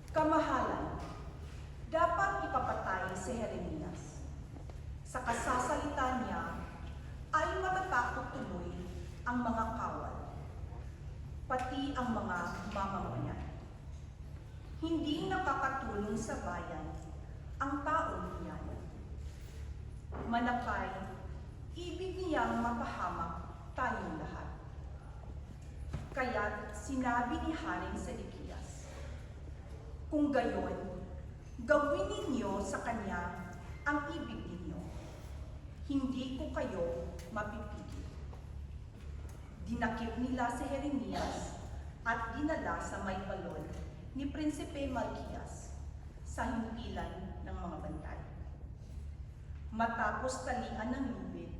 Kamahalan, dapat ipapatay si Jeremias. Sa kasasalita niya ay matatakot tuloy ang mga kawal, pati ang mga mamamayan. Hindi nakakatulong sa bayan ang taong iyan. Manapay, ibig niyang mapahamak tayong lahat. Kaya't sinabi ni Haring Sedekias, kung gayon, gawin ninyo sa kanya ang ibig ninyo. Hindi ko kayo mapipigil. Dinakip nila si Jeremias at dinala sa may balon ni Prinsipe Malkias sa himpilan ng mga bantay. Matapos talian ng lubid,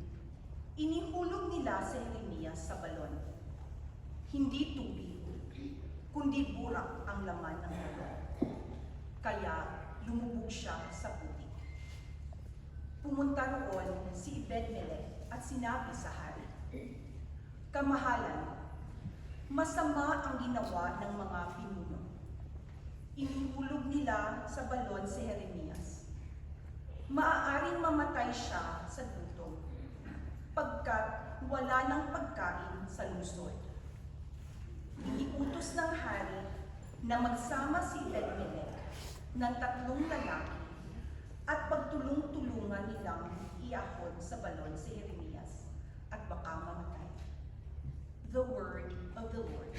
inihulog nila si Jeremias sa balon. Hindi tubig, kundi burak ang laman ng balon. Kaya lumubog siya sa putik. Pumunta roon si Ebed-Melech at sinabi sa hari, "Kamahalan, masama ang ginawa ng mga pinuno. Inihulog nila sa balon si Jeremias. Maaaring mamatay siya sa gutom, pagkat wala ng pagkain sa lungsod." Iniutos ng hari na magsama si Ebed-Melech ng 3 lalaki at pagtulong-tulungan nilang iahon sa balon si Jeremias at baka mamatay. The word of the Lord.